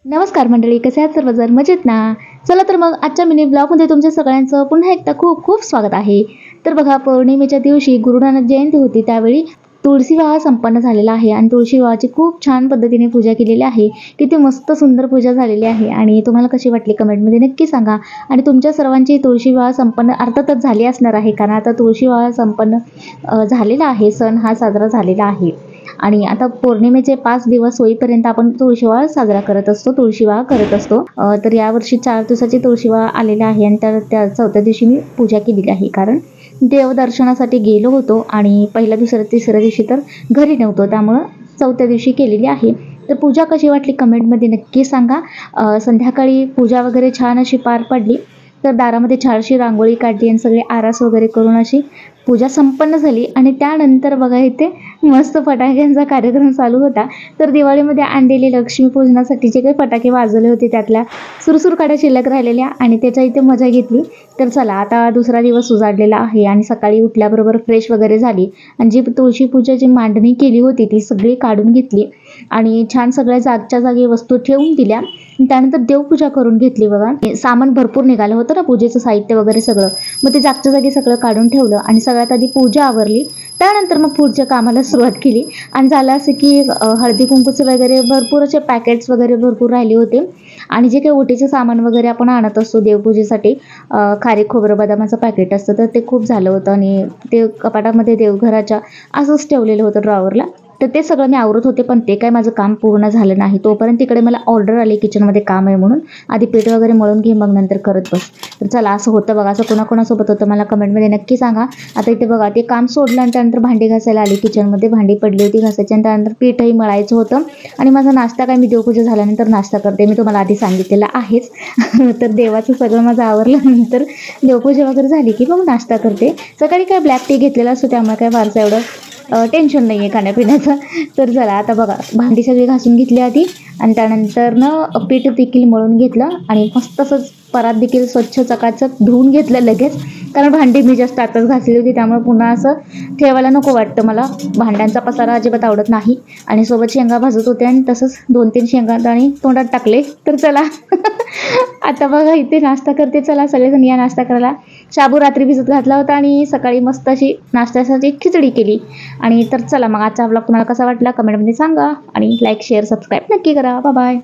नमस्कार मंडळी, कसे आहात सर्वजण? मजेत ना? चला तर मग आजच्या मिनी ब्लॉगमध्ये तुमच्या सगळ्यांचं पुन्हा एकदा खूप खूप स्वागत आहे. तर बघा, पौर्णिमेच्या दिवशी गुरुनानक जयंती होती, त्यावेळी तुळशी विवाह संपन्न झालेला आहे आणि तुळशी विवाहाची खूप छान पद्धतीने पूजा केलेली आहे. किती मस्त सुंदर पूजा झालेली आहे आणि तुम्हाला कशी वाटली कमेंटमध्ये नक्की सांगा. आणि तुमच्या सर्वांची तुळशी विवाह संपन्न अर्थातच झाली असणार आहे, कारण आता तुळशी विवाह संपन्न झालेला आहे, सण हा साजरा झालेला आहे. आणि आता पौर्णिमेचे 5 दिवस होईपर्यंत आपण तुळशीविवाह साजरा करत असतो, तुळशीविवाह करत असतो. तर यावर्षी 4 दिवसाची तुळशीविवाह आलेला आहे आणि त्या चौथ्या दिवशी मी पूजा केलेली आहे, कारण देवदर्शनासाठी गेलो होतो आणि पहिल्या दुसऱ्या तिसऱ्या दिवशी तर घरी नव्हतो, त्यामुळं चौथ्या दिवशी केलेली आहे. तर पूजा कशी वाटली कमेंटमध्ये नक्की सांगा. संध्याकाळी पूजा वगैरे छान अशी पार पडली. तर दारामध्ये छानशी रांगोळी काढली आणि सगळे आरास वगैरे करून अशी पूजा संपन्न झाली. आणि त्यानंतर बघा, इथे मस्त फटाक्यांचा कार्यक्रम चालू होता. तर दिवाळीमध्ये आणलेले लक्ष्मीपूजनासाठी जे काही फटाके वाजवले होते, त्यातल्या सुरसुर काड्या शिल्लक राहिलेल्या आणि त्याच्या इथे मजा घेतली. तर चला, आता दुसरा दिवस उजाडलेला आहे आणि सकाळी उठल्याबरोबर फ्रेश वगैरे झाली आणि जी तुळशी पूजाची मांडणी केली होती ती सगळी काढून घेतली आणि छान सगळ्या जागच्या जागी वस्तू ठेवून दिल्या. त्यानंतर देवपूजा करून घेतली. बघा, सामान भरपूर निघालं होतं ना, पूजेचं साहित्य वगैरे सगळं, मग ते जागच्या जागी सगळं काढून ठेवलं आणि सगळ्यात आधी पूजा आवरली. त्यानंतर मग पुढच्या कामाला सुरुवात केली. आणि झालं असं की हळदी कुंकूचे वगैरे भरपूर असे पॅकेट्स वगैरे भरपूर राहिले होते आणि जे काही ओटीचं सामान वगैरे आपण आणत असतो देवपूजेसाठी, खारीक खोबरं बदामाचं पॅकेट असतं, तर ते खूप झालं होतं आणि ते कपाटामध्ये देवघराच्या असंच ठेवलेलं होतं ड्रॉवरला. तर ते सगळं मी आवरत होते, पण ते काय माझं काम पूर्ण झालं नाही. तोपर्यंत तिकडे मला ऑर्डर आली किचनमध्ये काम आहे म्हणून. आधी पीठ वगैरे मळून घे, मग नंतर करत बस. तर चला, असं होतं बघा. असं कोणाकोणासोबत होतं मला कमेंटमध्ये नक्की सांगा. आता इथे बघा, ते काम सोडलं आणि त्यानंतर भांडी घासायला आली. किचनमध्ये भांडी पडली होती घासायची आणि त्यानंतर पीठही मळायचं होतं. आणि माझा नाश्ता काय, मी देवपूजा झाल्यानंतर नाश्ता करते, मी तुम्हाला आधी सांगितलेलं आहेच. तर देवाचं सगळं माझं आवरल्यानंतर देवपूजा वगैरे झाली की मग नाश्ता करते. सकाळी काय ब्लॅक टी घेतलेला असतो, त्यामुळे काय फारसं एवढं टेन्शन नाही आहे खाण्यापिण्याचं. तर चला, आता बघा, भांडी सगळी घासून घेतली आधी आणि त्यानंतर पीठ देखील मळून घेतलं आणि मस्त तसंच परात देखील स्वच्छ चकाचक धुवून घेतलं लगेच, कारण भांडी मी जस्ट आताच घासली होती, त्यामुळे पुन्हा असं ठेवायला नको वाटतं मला. भांड्यांचा पसारा अजिबात आवडत नाही. आणि सोबत शेंगा भाजत होते आणि तसंच 2-3 शेंगादाणे तोंडात टाकले. तर चला, आता बघा, इथे नाश्ता करते. चला, सगळेजण या नाश्ता करायला. शाबू रात्री भिजत घातला होता आणि सकाळी मस्त अशी नाश्त्यासाठी खिचडी केली. आणि तर चला, मग आजचा ब्लॉग तुम्हाला कसा वाटला कमेंटमध्ये सांगा आणि लाईक शेअर सबस्क्राईब नक्की करा. Bye bye.